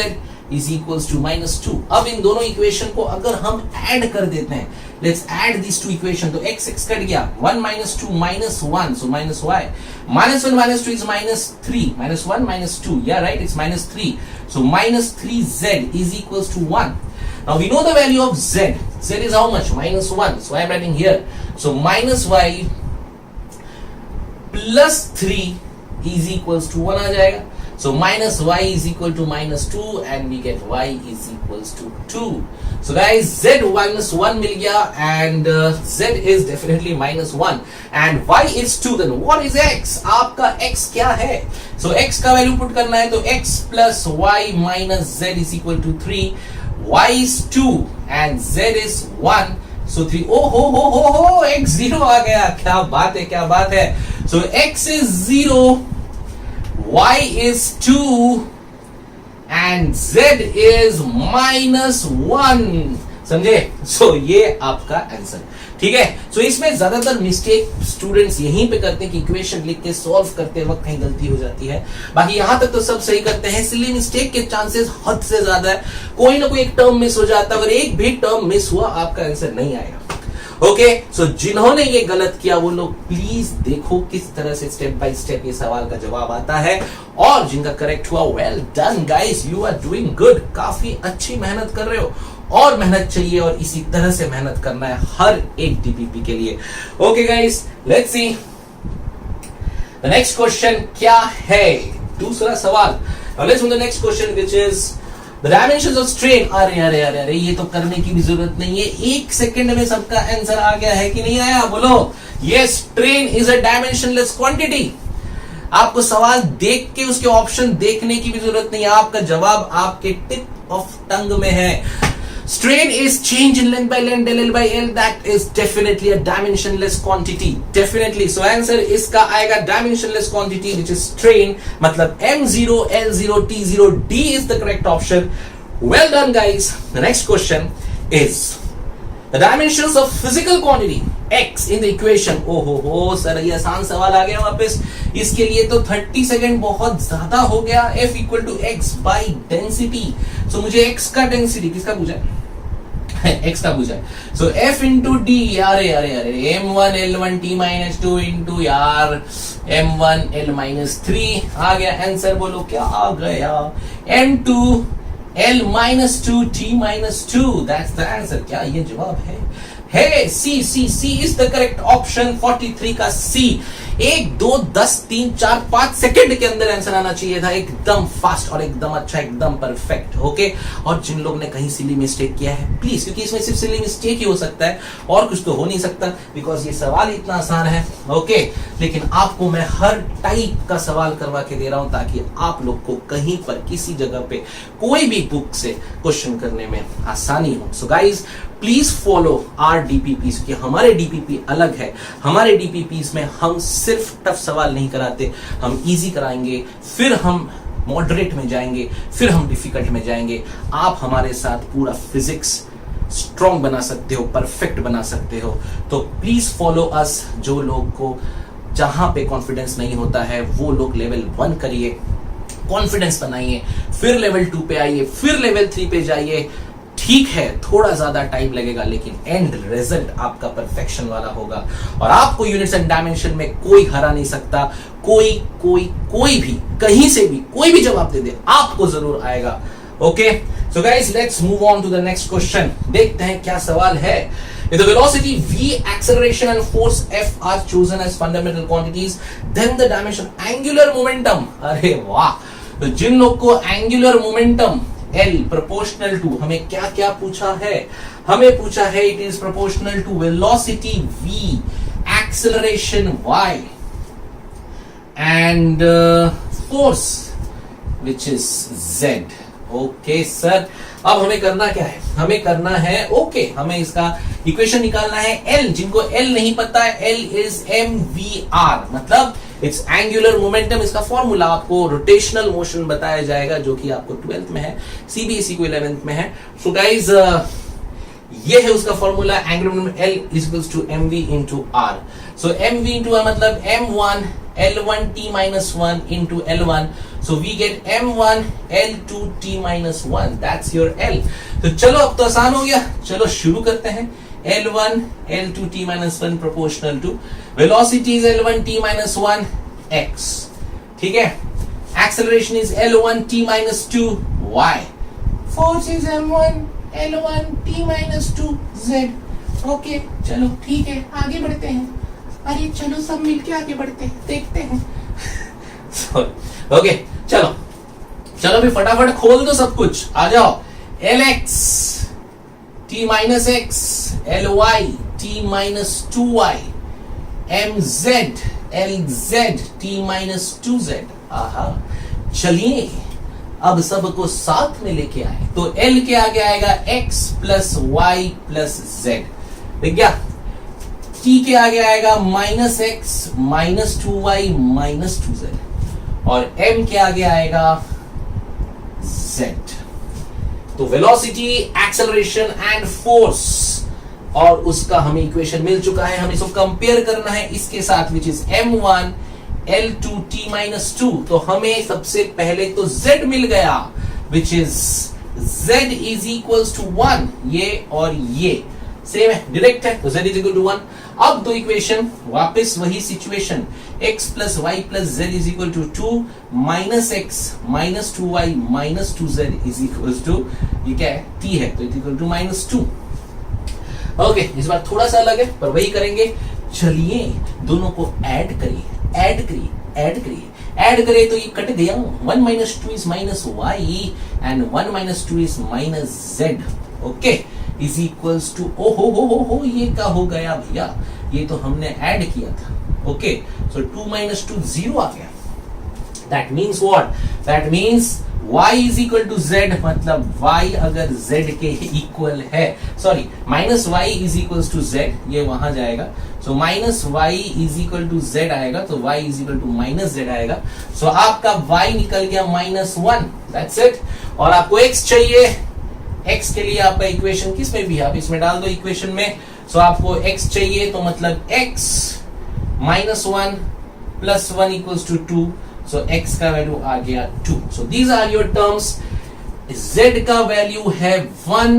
S1: is equals to -2। अब इन दोनों equation को अगर हम add कर देते हैं, Let's add these two equations. तो x x cut गया, 1 minus 2 minus 1, so minus y. Minus 1 minus 2 is minus 3. Minus 1 minus 2, yeah, right, it's minus 3. So minus 3z is equals to 1. Now we know the value of z. Z is how much? Minus 1. So I am writing here. So minus y plus 3 is equals to 1 आ जाएगा. So minus y is equal to minus 2 and we get y is equals to 2. So guys, z minus 1 मिल गया and z is definitely minus 1 and y is 2. Then what is x? आपका x क्या है? So x का value put करना है तो x plus y minus z is equal to 3. Y is 2 and z is 1. So 3. Oh ho x 0 आ गया. क्या बात है, क्या बात है. So x is 0, y is 2 and z is minus 1. समझे? सो ये आपका आंसर. ठीक है. सो इसमें ज्यादातर मिस्टेक स्टूडेंट्स यहीं पे करते हैं कि इक्वेशन लिख के सॉल्व करते वक्त कहीं गलती हो जाती है. बाकी यहां तक तो सब सही करते हैं. सिली मिस्टेक के चांसेस हद से ज्यादा है. कोई ना कोई एक टर्म मिस हो जाता है. अगर एक भी टर्म मिस हुआ आपका आंसर नहीं आएगा. ओके. सो जिन्होंने ये गलत किया वो लोग प्लीज देखो किस तरह से स्टेप बाय स्टेप ये सवाल का जवाब आता है. और जिनका करेक्ट हुआ, well done guys, you are doing good. काफी अच्छी मेहनत कर रहे हो और मेहनत चाहिए और इसी तरह से मेहनत करना है हर एक डीपीपी के लिए. Okay guys, let's see the next question क्या है. दूसरा सवाल. Now let's the next question which is the dimensions of strain. अरे ये तो करने की भी जरूरत नहीं है. एक सेकंड में सबका आंसर आ गया है कि नहीं आया? बोलो. Yes, strain is a dimensionless quantity. आपको सवाल देख के उसके ऑप्शन देखने की भी जरूरत नहीं है. आपका जवाब आपके टिप ऑफ टंग में है. Strain is change in length by length del L by L. That is definitely a dimensionless quantity. Definitely. So answer इसका आएगा dimensionless quantity which is strain. मतलब M0, L0, T0, D is the correct option. Well done guys. The next question is the dimensions of physical quantity x in the equation. हो sir, ये आसान सवाल आ गया वापस. इसके लिए तो 30 सेकेंड बहुत ज्यादा हो गया. F equal to x by density. So मुझे x का डेंसिटी किसका पूछा है? x का पूछा है. So F into D. अरे M1 L1 T minus 2 into यार M1 L minus 3 आ गया आंसर. बोलो क्या आ गया? M2 L minus 2 T minus 2. That's the answer. क्या ये जवाब है? C is the correct option. 43 का C. 1 2 10 3 4 5 सेकंड के अंदर आंसर आना चाहिए था. एकदम फास्ट और एकदम अच्छा, एकदम परफेक्ट. ओके. और जिन लोग ने कहीं सिली मिस्टेक किया है प्लीज, क्योंकि इसमें सिर्फ सिली मिस्टेक ही हो सकता है और कुछ तो हो नहीं सकता, बिकॉज ये सवाल इतना आसान है. ओके. लेकिन आपको मैं हर टाइप का सवाल करवा के दे रहा हूं ताकि आप लोग को कहीं पर किसी जगह पे कोई भी बुक से क्वेश्चन करने में आसानी हो. So guys please follow are DPPs कि हमारे डीपीपी अलग है. हमारे डीपीपीज में हम सिर्फ टफ सवाल नहीं कराते, हम इजी कराएंगे, फिर हम मॉडरेट में जाएंगे, फिर हम डिफिकल्ट में जाएंगे. आप हमारे साथ पूरा फिजिक्स स्ट्रॉन्ग बना सकते हो, परफेक्ट बना सकते हो. तो प्लीज फॉलो अस. जो लोग को जहां पे कॉन्फिडेंस नहीं होता है वो लोग लेवल 1 करिए, कॉन्फिडेंस बनाइए, फिर लेवल 2 पे आइए, फिर लेवल 3 पे जाइए. ठीक है, थोड़ा ज्यादा टाइम लगेगा लेकिन एंड रिजल्ट आपका परफेक्शन वाला होगा और आपको यूनिट्स एंड डायमेंशन में कोई हरा नहीं सकता. कोई भी कहीं से भी कोई भी जवाब दे दे, आपको जरूर आएगा. Okay. So guys, let's move on to the next question. देखते हैं क्या सवाल है. If the velocity v, acceleration and force f are chosen as fundamental quantities, then the dimension angular momentum. अरे वाह. तो जिन लोग को angular momentum L proportional to, हमें क्या क्या पूछा है? हमें पूछा है it is proportional to velocity v, acceleration y and force which is z. Okay sir. अब हमें करना क्या है? हमें करना है हमें इसका इक्वेशन निकालना है. L, जिनको L नहीं पता है, L is mvr, मतलब इट्स एंगुलर मोमेंटम. इसका फॉर्मूला आपको रोटेशनल मोशन बताया जाएगा जो कि आपको 12th में है, सीबीएसई को 11th में है. सो गाइज ये है उसका formula. Angular momentum L is equals to mv into r. So mv into r मतलब m1 L1 t minus 1 into L1. So we get m1 L2 t minus 1. That's your L. तो चलो अब तो आसान हो गया. चलो शुरू करते हैं. L1 L2 t minus 1 proportional to velocity is L1 t minus 1 x, ठीक है. Acceleration is L1 t minus 2 y. Force is M1 L1 t minus 2 z. Okay चलो ठीक है, आगे बढ़ते हैं. अरे चलो सब मिलके आगे बढ़ते हैं, देखते हैं. ओके चलो चलो भी फटाफट खोल दो सब कुछ, आ जाओ. Lx t minus x, Ly t minus 2y, mz Lz t minus 2z. आहा, चलिए अब सबको साथ में लेके आए. तो L के आगे आएगा x plus y plus z. देख गया. T के आगे आएगा minus x minus 2y minus 2z. और M के आगे आएगा z. तो वेलोसिटी, एक्सेलरेशन एंड फोर्स, और उसका हमें इक्वेशन मिल चुका है. हमें इसको कंपेयर करना है इसके साथ, which is m1 L2 t minus 2. तो हमें सबसे पहले तो z मिल गया, which is z is equals to 1. ये और ये सेम है, डायरेक्ट है, तो z इज इक्वल टू 1. अब दो इक्वेशन, वापस वही situation, x plus Y plus z is equal to 2 minus X minus 2y minus 2z is equal to, ये क्या है, t है, तो is equal to minus 2. Okay, इस बार थोड़ा सा अलग है पर वही करेंगे. चलिए दोनों को ऐड करिए, ऐड करिए, ऐड करिए. ऐड करें तो ये कट गया. 1 minus 2 is minus y and 1 minus 2 is minus z. Okay, is equals to, ओ हो, ये क्या हो गया भैया, ये तो हमने ऐड किया था. ओके, सो 2 माइनस 2 0 आ गया. That means what, that means y is equal to z, मतलब y अगर z के इक्वल है, sorry minus y is equal to z, ये वहां जाएगा. So minus y is equal to z आएगा, तो y is equal to minus z आएगा. सो आपका y निकल गया माइनस 1. That's it. और आपको x चाहिए. x के लिए आपका इक्वेशन किस में भी, आप इसमें डाल दो इक्वेशन में. सो आपको x चाहिए, तो मतलब x minus 1 plus 1 equals to 2. So x का वैल्यू आ गया 2. So these are your terms. z का वैल्यू है 1,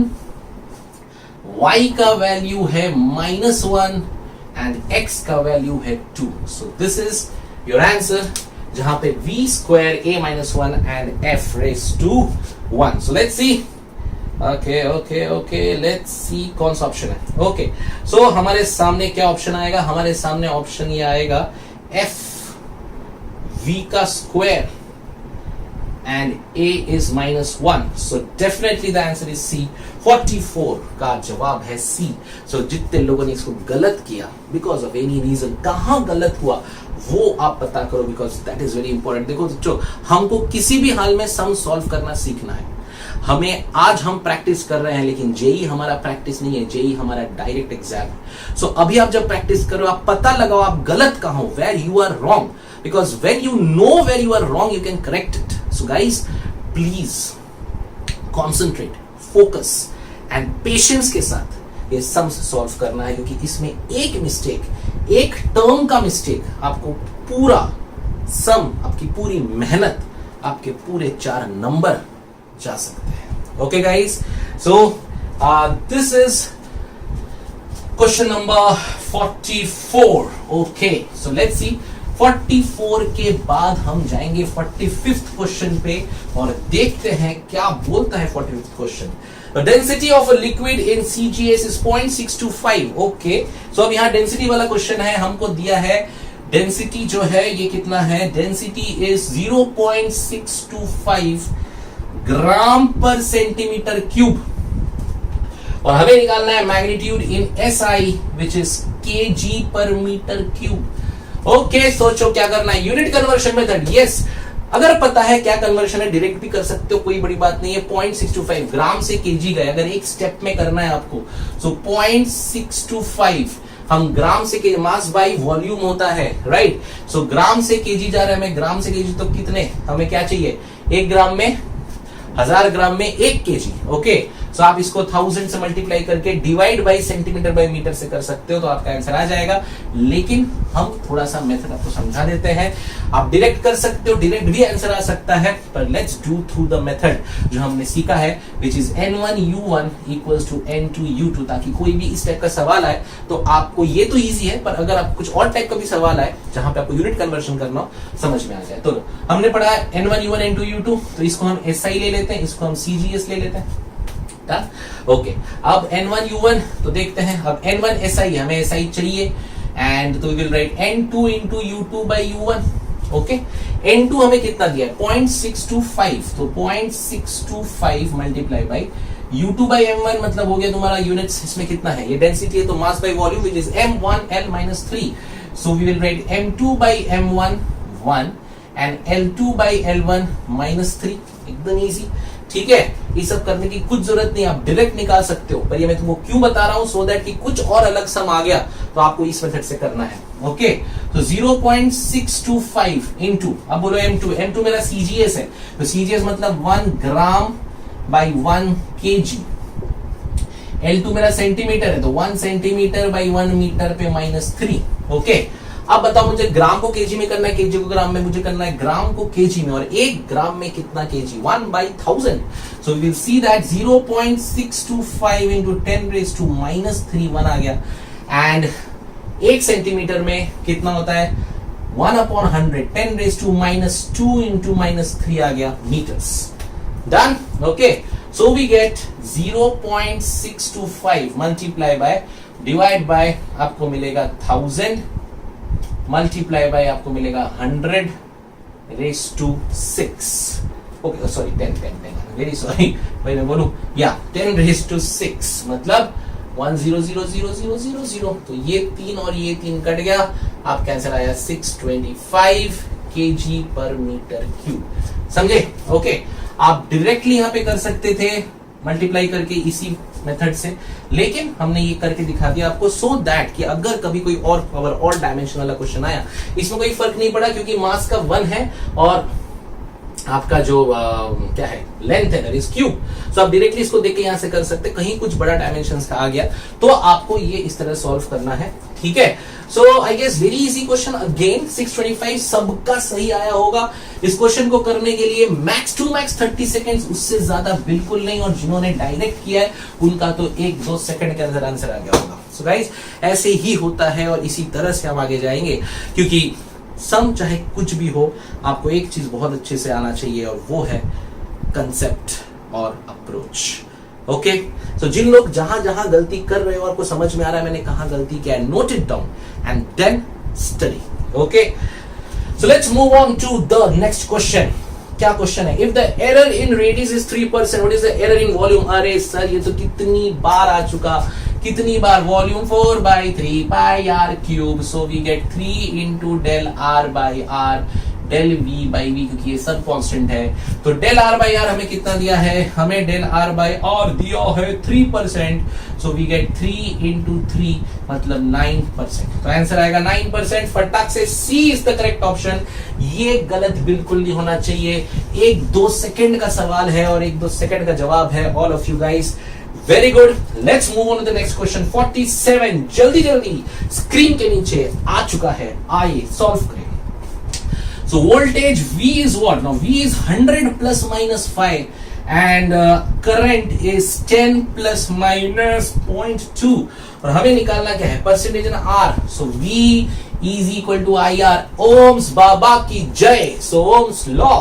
S1: y का वैल्यू है माइनस 1 एंड x का वैल्यू है 2. So this is your answer, जहां पे v square a minus 1 and f raised to 1. So let's see. Okay, let's see कौन सा ऑप्शन है. Okay, so हमारे सामने क्या ऑप्शन आएगा, हमारे सामने ऑप्शन ये आएगा f v का square and a is minus 1. So definitely the answer is C. 44 का जवाब है C. So जितने लोगों ने इसको गलत किया because of any reason, कहां गलत हुआ वो आप पता करो, because that is very important. देखो बच्चों, हमको किसी भी हाल में सम सॉल्व करना सीखना है. हमें आज हम प्रैक्टिस कर रहे हैं, लेकिन जेई हमारा प्रैक्टिस नहीं है, जेई हमारा डायरेक्ट एग्जाम है. सो अभी आप जब प्रैक्टिस करो, आप पता लगाओ आप गलत कहां हो, where you are wrong, because when you know where you are wrong you can correct it. So guys, please concentrate, focus and patience के साथ ये सम सॉल्व करना है, क्योंकि इसमें एक मिस्टेक, एक टर्म का मिस्टेक आपको पूरा सम, आपकी पूरी मेहनत, आपके पूरे 4 नंबर जा सकते हैं. Okay guys, so this is question number 44. Okay, so let's see. 44 के बाद हम जाएंगे 45th क्वेश्चन पे और देखते हैं क्या बोलता है 45th question. Density of a liquid in CgS is 0.625. Okay, so अब यहाँ डेंसिटी वाला क्वेश्चन है, हमको दिया है डेंसिटी जो है ये कितना है, डेंसिटी इज 0.625 ग्राम पर सेंटीमीटर क्यूब, और हमें निकालना है magnitude in SI which is kg पर मीटर क्यूब. ओके, सोचो क्या करना है. यूनिट कन्वर्शन मेथड, यस, अगर पता है क्या कन्वर्शन है डायरेक्ट भी कर सकते हो, कोई बड़ी बात नहीं है. 0.625 ग्राम से केजी गए, अगर एक स्टेप में करना है आपको, सो 0.625 हम ग्राम से केजी, मास बाई वॉल्यूम होता है, राइट. सो ग्राम से केजी जा रहा है, हमें ग्राम से केजी, तो कितने हमें क्या चाहिए, 1 ग्राम में 1000 ग्राम में 1 केजी. ओके, सो आप इसको 1000 से मल्टीप्लाई करके divide by centimetre by metre से कर सकते हो तो आपका आंसर आ जाएगा। लेकिन हम थोड़ा सा मेथड आपको समझा देते हैं, आप डायरेक्ट कर सकते हो, डायरेक्ट भी आंसर आ सकता है, पर let's do through the method जो हमने सीखा है, which is n1u1 equals to n2u2, ताकि कोई भी इस टाइप का सवाल आए तो आपको, ये तो इजी है, पर अगर आपको कुछ और टाइप का भी सवाल आए जहां पे आपको यूनिट कन्वर्शन करना हो, समझ में आ जाए। तो हमने पढ़ा n1u1 n2u2, तो इसको हम SI ले लेते हैं, इसको हम CGS ले लेते हैं। ओके, अब n1u1 तो देखते हैं, अब n1 SI, हमें SI चाहिए, एंड तो we will write n2 into u2 by u1। Okay, n2 हमें कितना दिया है 0.625, तो 0.625 multiply by u2 by m1, मतलब हो गया तुम्हारा यूनिट्स इसमें कितना है, ये डेंसिटी है तो mass by volume which is m1l-3, so we will write m2 by m1 1 and l2 by l1 -3, एकदम इजी। ठीक है, ये सब करने की कुछ जरूरत नहीं, आप डायरेक्ट निकाल सकते हो, पर ये मैं तुमको क्यों बता रहा हूं, सो दैट कि कुछ और अलग सम आ गया तो आपको इस मेथड से करना है। ओके, तो 0.625 इनटू, अब बोलो m2 मेरा CGS है, तो CGS मतलब 1 ग्राम बाई 1 kg, L2 मेरा सेंटीमीटर है, तो 1 सेंटीमीटर बाई 1 मीटर पे -3। ओके, अब बताओ मुझे ग्राम को केजी में करना है, केजी को ग्राम में, मुझे करना है ग्राम को केजी में, और 1 ग्राम में कितना KG, 1/1000। So we will see that 0.625 into 10⁻³ 1 आ गया, एंड 1 सेंटीमीटर में कितना होता है 1/100, 10⁻² into -3 आ गया metres. Done. Okay, so we get 0.625 multiply by divide by, आपको मिलेगा 1000 मल्टीप्लाई बाय आपको मिलेगा 100⁻6। ओके, सॉरी 10, वेरी सॉरी भाई, मैं बोलूं या 10⁻6 मतलब 1000000, तो ये 3 और ये 3 कट गया, आपका आंसर आया 625 kg/m³। समझे? ओके, आप डायरेक्टली यहां पे कर सकते थे मल्टीप्लाई करके इसी मेथड से, लेकिन हमने ये करके दिखा दिया आपको, सो दैट कि अगर कभी कोई और पावर और डायमेंशन वाला क्वेश्चन आया, इसमें कोई फर्क नहीं पड़ा क्योंकि मास का 1 है और आपका जो क्या है लेंथ है दैट इज क्यूब, सो आप डायरेक्टली इसको देख के यहां से कर सकते, कहीं कुछ बड़ा डायमेंशन का आ गया तो आपको ये इस तरह सॉल्व करना है। ठीक है, so I guess very easy question, again 625 सबका सही आया होगा। इस क्वेश्चन को करने के लिए मैक्स टू मैक्स 30 सेकेंड्स, उससे ज्यादा बिल्कुल नहीं, और जिन्होंने डायरेक्ट किया है उनका तो 1-2 सेकंड के अंदर आंसर आ गया होगा। सो गाइस, ऐसे ही होता है और इसी तरह से हम आगे जाएंगे, क्योंकि सम चाहे कुछ भी हो, आपको एक चीज बहुत अच्छे से आना चाहिए और वो है कंसेप्ट और अप्रोच। ओके, सो जिन लोग जहां जहां गलती कर रहे हो, आपको समझ में आ रहा है मैंने कहां गलती किया है, note it down and then study. Okay, so let's move on to the next question. क्या क्वेश्चन है, if the error in radius is 3%, what is the error in volume? अरे सर, ये तो कितनी बार आ चुका, कितनी बार, volume 4/3πr³, so we get 3 into del r by r del v by v, क्योंकि ये सब कांस्टेंट है, तो del r by r हमें कितना दिया है, हमें del r by r दिया है 3%, सो वी गेट 3 into 3 मतलब 9%, तो आंसर आएगा 9%। फटाक से C is the correct option, ये गलत बिल्कुल नहीं होना चाहिए। 1-2 सेकंड का सवाल है और 1-2 सेकंड का जवाब है, all of you guys, very good. Let's move on to the next question 47, जल्दी जल्दी स्क्रीन के नीचे आ चुका है, आइए सॉल्व करें। So voltage V is what? Now V is 100 plus minus 5 and current is 10 plus minus 0.2, और हमें निकालना क्या है, परसेंटेज ना R, so V is equal to IR, Ohm's बाबा की जय, so ओम्स लॉ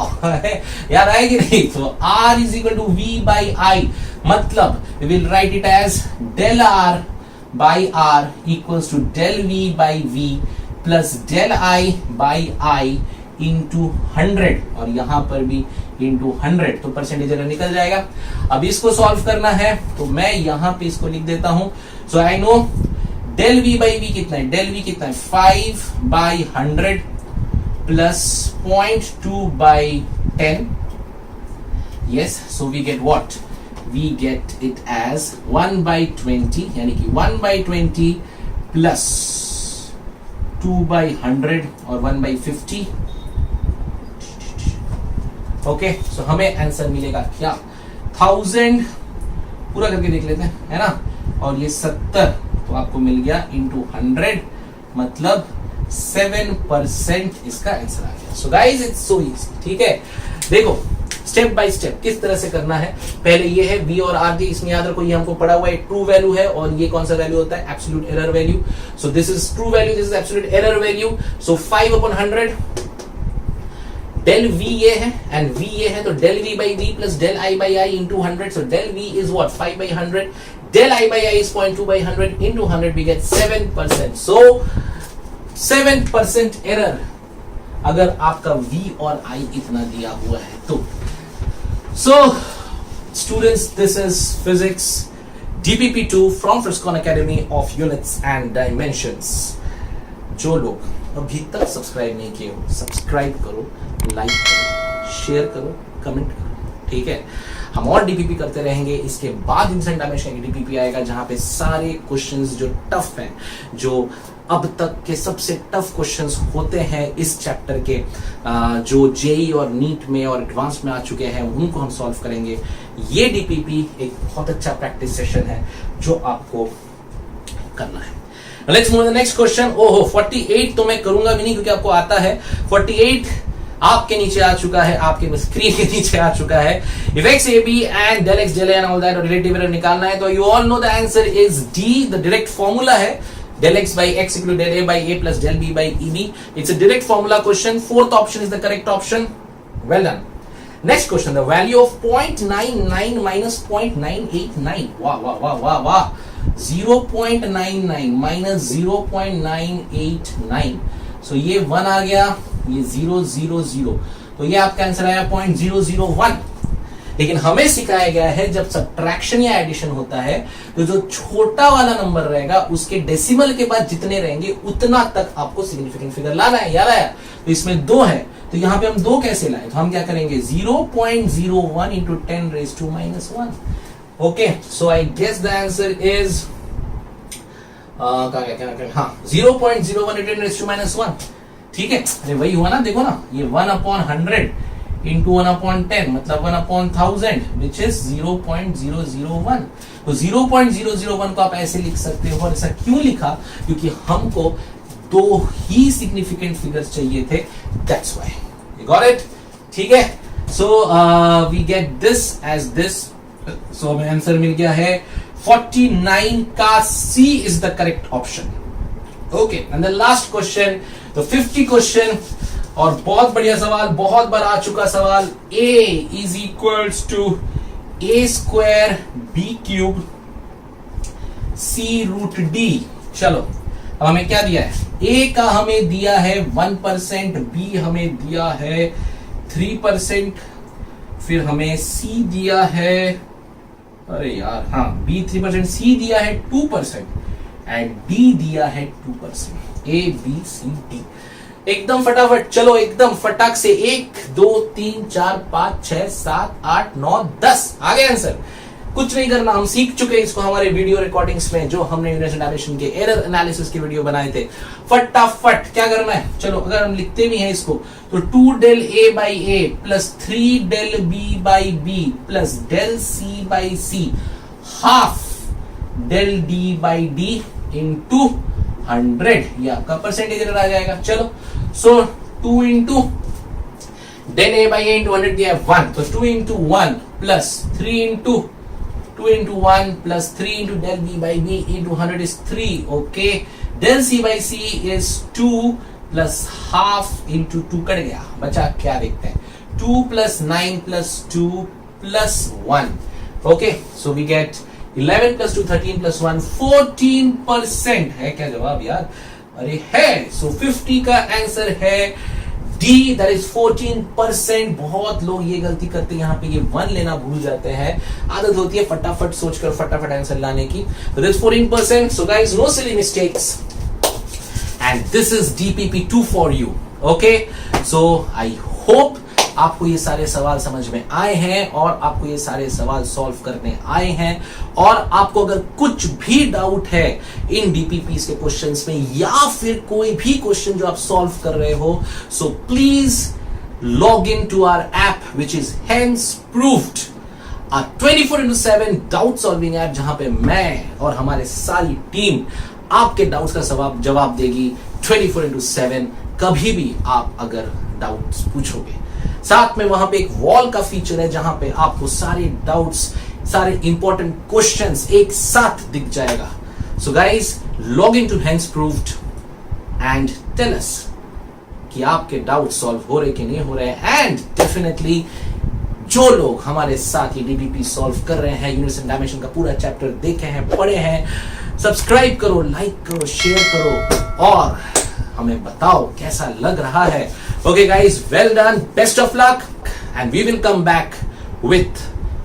S1: याद आएगी नहीं, so R is equal to V by I, मतलब we will write it as del R by R equals to del V by V plus del I by I into 100, और यहां पर भी into 100, तो percentage निकल जाएगा। अब इसको सॉल्व करना है तो मैं यहां पे इसको लिख देता हूं, so I know del v by v कितना है, del v कितना है 5/100 plus 0.2 by 10, yes, so we get what, we get it as 1/20, यानी कि 1/20 plus 2/100 और 1/50। ओके, सो हमें आंसर मिलेगा क्या, 1000 पूरा करके देख लेते हैं, है ना। और ये 70 तो आपको मिल गया इंटू 100, मतलब 7% इसका आंसर आ गया। So guys it's so easy, ठीक है। देखो स्टेप बाय स्टेप किस तरह से करना है। पहले ये है V और R, इसमें याद रखो ये हमको पढ़ा हुआ है ट्रू वैल्यू है, और ये कौन सा वैल्यू होता है, absolute error value. So this is true value, this is absolute error value. So 5/100 del V ये है एंड V ये है, तो del V by V plus del I by I into 100. So del V is what, 5/100. Del I by I is 0.2/100 into 100, we get 7%. So 7% error अगर आपका V और I इतना दिया हुआ है तो। So students, this is physics DPP2 from Friscon Academy of Units and Dimensions. जो लोग अभी तक सब्सक्राइब नहीं किए हो, सब्सक्राइब करो, लाइक करो, शेयर करो, कमेंट करो, ठीक है। हम और डीपीपी करते रहेंगे। इसके बाद इंसेंट डायमेंशन की डीपीपी आएगा, जहां पे सारे क्वेश्चंस जो टफ हैं, जो अब तक के सबसे टफ क्वेश्चंस होते हैं इस चैप्टर के, जो जेई और नीट में और एडवांस में आ चुके हैं, उनको हम सॉल्व करेंगे। ये डीपीपी एक बहुत अच्छा प्रैक्टिस सेशन है जो आपको करना है। Let's move to the next question. ओहो 48 तो मैं करूंगा भी नहीं क्योंकि आपको आता है। 48 आपके नीचे आ चुका है, आपके स्क्रीन के नीचे आ चुका है। If x a b and del x del a and all that और रिलेटिव एरर निकालना है तो you all know the answer is D. The direct formula है del x by x equal to del a by a plus del b by eb. It's a direct formula question. Fourth option is the correct option. Well done. Next question, the value of 0.99 minus 0.989. Wow, wow, wow, wow, wow. 0.99 minus 0.989. So ये 1 आ गया, ये 000. तो ये आपका answer आया 0.001. लेकिन हमें सिखाया गया है जब सब्ट्रैक्शन या एडिशन होता है तो जो छोटा वाला नंबर रहेगा उसके डेसिमल के बाद जितने रहेंगे उतना तक आपको सिग्निफिकेंट फिगर लाना है। याद आया? तो इसमें 2 है, तो यहां पे हम 2 कैसे लाए, तो हम क्या करेंगे 0.01 into 10 raised to minus 1. Okay, so I guess the answer is हाँ 0.01 into 10 raised to minus 1. ठीक है, अरे वही हुआ ना, देखो ना, ये 1/100 into 1/10 मतलब 1/1000 which is 0.001. तो 0.001 को आप ऐसे लिख सकते हो, और ऐसा क्यों लिखा, क्योंकि हमको 2 ही सिग्निफिकेंट फिगर्स चाहिए थे, that's why. You got it? ठीक है, so we get this as this. So हमें आंसर मिल गया है 49 का C is the correct option. Okay, and the last question, the 50 question, और बहुत बढ़िया सवाल, बहुत बार आ चुका सवाल। A is equals to a square b cube c root d. चलो अब हमें क्या दिया है, A का हमें दिया है 1%, B हमें दिया है 3%, फिर हमें C दिया है, अरे यार हाँ, B 3%, C दिया है 2% एंड D दिया है 2%. A B C D एकदम फटाफट, चलो एकदम फटाक से 1 2 3 4 5 6 7 8 9 10 आ गए आंसर। कुछ नहीं करना, हम सीख चुके हैं इसको हमारे वीडियो रिकॉर्डिंग्स में, जो हमने यूनिट डायमेंशन के एरर एनालिसिस के वीडियो बनाए थे। फटाफट क्या करना है, चलो अगर हम लिखते भी हैं इसको तो 2 del a by a plus 3 del b by b plus del c by c half del d by d into 100, ये आपका परसेंटेज एरर आ जाएगा। चलो सो 2 into del a by a into 100 दिया है 1, तो 2 into 1 plus 3 into 2 into 1 plus 3 into del b by b into 100 is 3. Okay, del c by c is 2 plus half into 2 cut गया, बचा क्या देखते हैं 2 plus 9 plus 2 plus 1. Okay, so we get 11 plus 2 13 plus 1 14% है क्या जवाब यार, अरे है। सो 50 का आंसर है डी, दैट इज 14%. बहुत लोग ये गलती करते हैं, यहाँ पे ये 1 लेना भूल जाते हैं। आदत होती है फटाफट सोचकर फटाफट आंसर लाने की। तो this 14%. So guys, no silly mistakes and this is DPP2 for you. Okay, so I hope आपको ये सारे सवाल समझ में आए हैं और आपको ये सारे सवाल सॉल्व करने आए हैं। और आपको अगर कुछ भी डाउट है इन डीपीपीस के क्वेश्चंस में या फिर कोई भी क्वेश्चन जो आप सॉल्व कर रहे हो, so please log in to our app which is hence proved. 24/7 doubt solving app, जहां पे मैं और हमारे सारी टीम आपके डाउट्स का जवाब देगी 24/7, कभी भी आप अगर डाउट्स पूछोगे। साथ में वहां पे एक वॉल का फीचर है जहां पे आपको सारे डाउट्स, सारे इंपॉर्टेंट क्वेश्चंस एक साथ दिख जाएगा। So guys, log in to हैंड्सप्रूव्ड एंड टेल अस कि आपके डाउट सॉल्व हो रहे कि नहीं हो रहे हैं। एंड डेफिनेटली जो लोग हमारे साथ ये डीपीपी सॉल्व कर रहे हैं, यूनिवर्स एंड डायमेंशन का पूरा चैप्टर देखे हैं, पढ़े हैं, सब्सक्राइब करो, लाइक करो, शेयर करो और हमें बताओ कैसा लग रहा है। Okay guys, well done, best of luck and we will come back with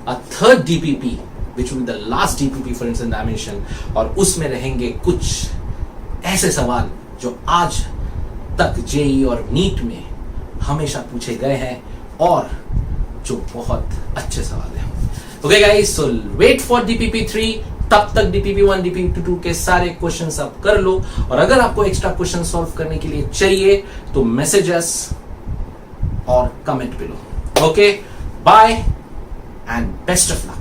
S1: a third DPP which will be the last DPP for universe and dimension, और उसमें रहेंगे कुछ ऐसे सवाल जो आज तक जेई और नीट में हमेशा पूछे गए हैं और जो बहुत अच्छे सवाल हैं। Okay guys, so wait for DPP 3, तब तक डीपीपी 1, डीपीपी 2 के सारे क्वेश्चंस आप कर लो, और अगर आपको एक्स्ट्रा क्वेश्चन सॉल्व करने के लिए चाहिए तो मैसेजेस और कमेंट पे लो। Okay, bye and best of luck.